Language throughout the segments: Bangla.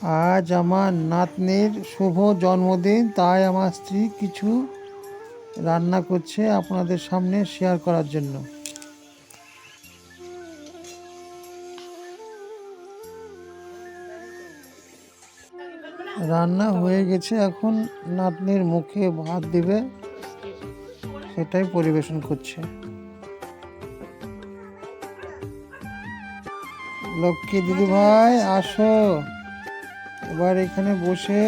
আজ আমার নাতনির শুভ জন্মদিন, তাই আমার স্ত্রী কিছু রান্না করছে আপনাদের সামনে শেয়ার করার জন্য। রান্না হয়ে গেছে, এখন নাতনির মুখে ভাত দিবে, সেটাই পরিবেশন করছে। লক্ষ্মী দিদি ভাই আসো, এবার এখানে বসে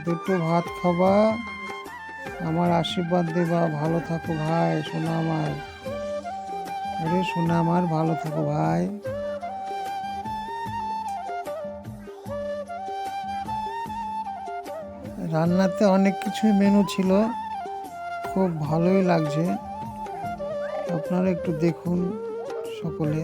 দুটো ভাত খাবা, আমার আশীর্বাদ দেবা, ভালো থাকো ভাই, সোনা আমার, আরে সোনা আমার, ভালো থাকো ভাই। রান্নাতে অনেক কিছুই মেনু ছিল, খুব ভালোই লাগছে, আপনারা একটু দেখুন সকলে।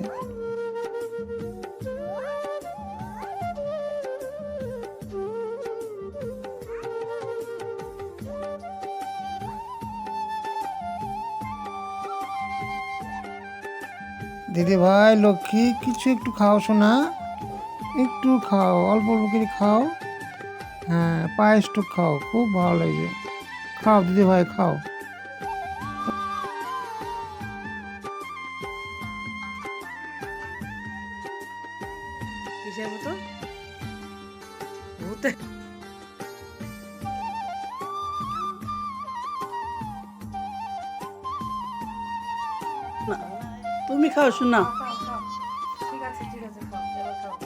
দিদি ভাই লক্ষ্মী, কিছু একটু খাও সোনা, একটু খাও, অল্প অল্প করে খাও। হ্যাঁ, পায়েসটুক খাও, খুব ভালো লাগছে, খাও দিদি ভাই খাও। কিসের মতো ভূতে না, তুমি খাও শোনা। ঠিক আছে ঠিক আছে, খাও এবার খাও।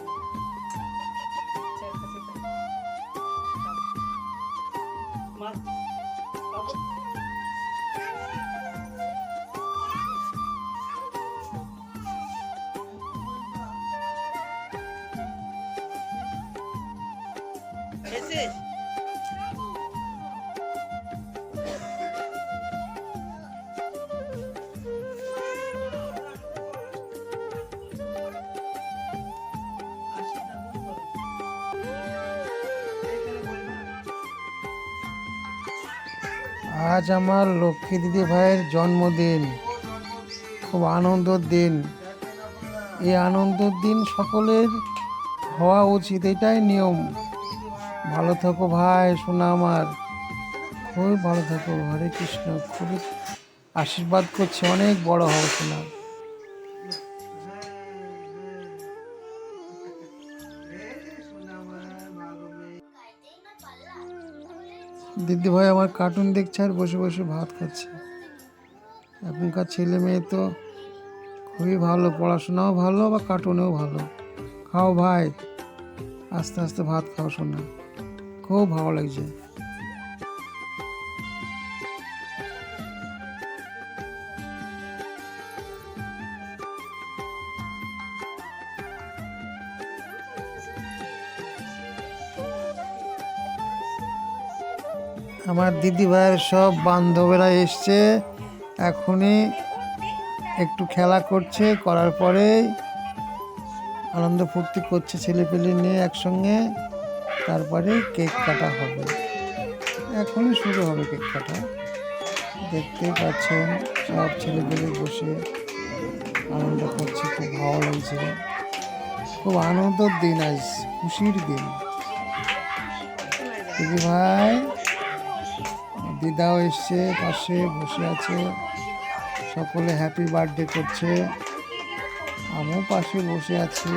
আজ আমার লক্ষ্মী দিদি ভাইয়ের জন্মদিন, খুব আনন্দের দিন। এই আনন্দের দিন সকলের হওয়া উচিত, এটাই নিয়ম। ভালো থাকো ভাই, সোনা আমার, খুব ভালো থাকো, হরে কৃষ্ণ, খুবই আশীর্বাদ করছে, অনেক বড় হও সোনা। দিদি ভাই আমার কার্টুন দেখছে আর বসে বসে ভাত খাচ্ছে। এখনকার ছেলে মেয়ে তো খুবই ভালো, পড়াশোনাও ভালো বা কার্টুনেও ভালো। খাও ভাই, আস্তে আস্তে ভাত খাও শোনা, খুব ভালো লাগছে। আমার দিদি ভাইয়ের সব বান্ধবীরা এসছে, এখনই একটু খেলা করছে, করার পরেই আনন্দ ফুর্তি করছে ছেলেপেলে নিয়ে একসঙ্গে, তারপরে কেক কাটা হবে, এখনই শুরু হবে কেক কাটা। দেখতেই পাচ্ছেন সব ছেলেপেলে বসে আনন্দ করছে, খুব ভালো লাগছে, খুব আনন্দের দিন, আজ খুশির দিন। দিদি ভাই দিদাও এসছে, পাশে বসে আছে, সকলে হ্যাপি বার্থডে করছে, আমিও পাশে বসে আছি,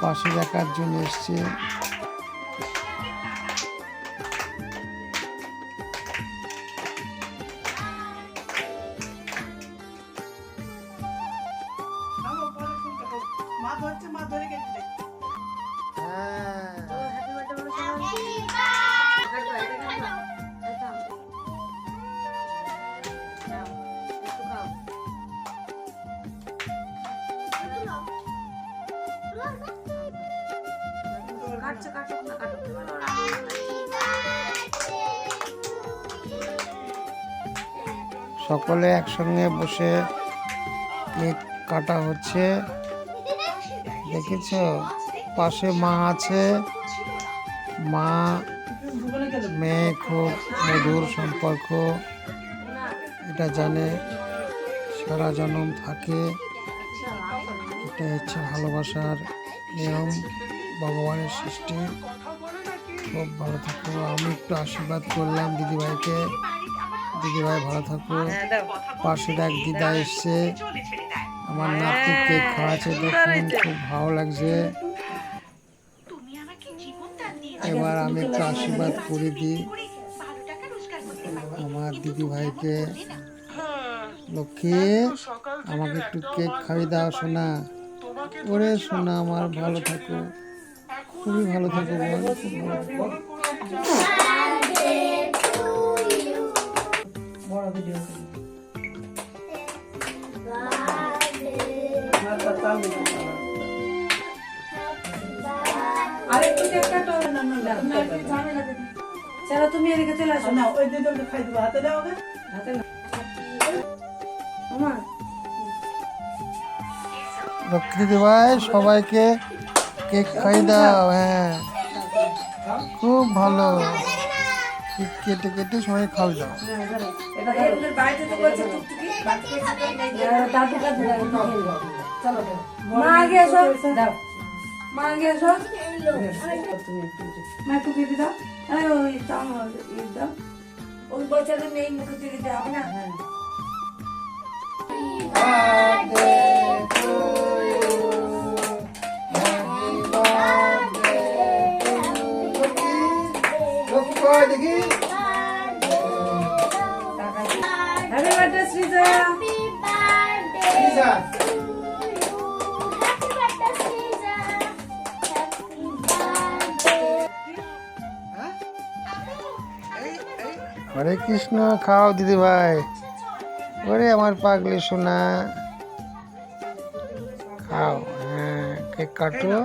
পাশে দেখার জন্য এসছে। মা ধরছে, মা ধরে গেছে। সকলে একসঙ্গে বসে কেক কাটা হচ্ছে, দেখেছ, পাশে মা আছে, মা মেয়ে খুব মধুর সম্পর্ক, এটা জানে সারা জনম থাকে, এটা হচ্ছে ভালোবাসার নিয়ম, ভগবানের সৃষ্টি। খুব ভালো থাকো। আমি একটু আশীর্বাদ করলাম দিদিভাইকে। দিদিভাই ভালো থাকো। হ্যাঁ দাও। পাশের এক দিদা এসছে, আমার নাতি কেক খাওয়াচ্ছে, দেখুন খুব ভালো লাগছে। এবার আমি একটু আশীর্বাদ করে দিই আমার দিদি ভাইকে। লক্ষ্মী, আমাকে একটু কেক খাইয়ে দাও সোনা। ওরে সোনা আমার, ভালো থাকো, খুবই ভালো থাকো বোন, খুব ভালো থাকো। বড় ভিডিও করি। আরে তুমি একটা তো না না না ঝামেলা দিদি। চলো তুমি এদিকে চলে আসো। না ওই দিদনটা খাই দেবো, হাতে দাও ওকে। হাতে না। মামা লক্ষ্মী দিদিভাই সবাইকে কেক খাইয়ে দাও। হ্যাঁ, খুব ভালো। কেক কেটে কেটে সবাই খাওয়া দাও। এটা ধরো বাড়িতে তো বলছে টুকটুকি দাদু কাছে যাবে তো খেলবো। চলো মা আগে এসো দাও। মা আগে এসো তুমি একটু মা একটু কেটে দাও। এই ওই চামচ দাও। ওই বছরে নেই মুখে দিকে দাও না। দেখি হ্যাপি বার্থডে শ্রীজা। হরে কৃষ্ণ, খাও দিদি ভাই। ওরে আমার পাগলি সোনা, খাও। হ্যাঁ, কেক কাটো।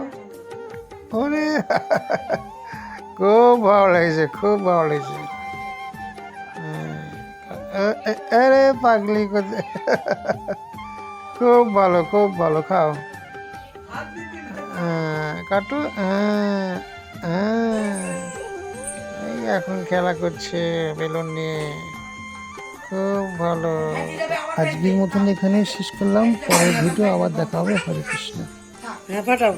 ওরে খুব ভালো লাগছে, খুব ভালো লাগছে। আরে পাগলি কোথায়, খুব ভালো, খুব ভালো। খাও, কাটো। হ্যাঁ হ্যাঁ, এই এখন খেলা করছে বেলুন নিয়ে, খুব ভালো। আজকের মতন এখানেই শেষ করলাম। পরের ভিডিও আবার দেখা হবে। হরে কৃষ্ণ। হ্যাঁ পাঠাও।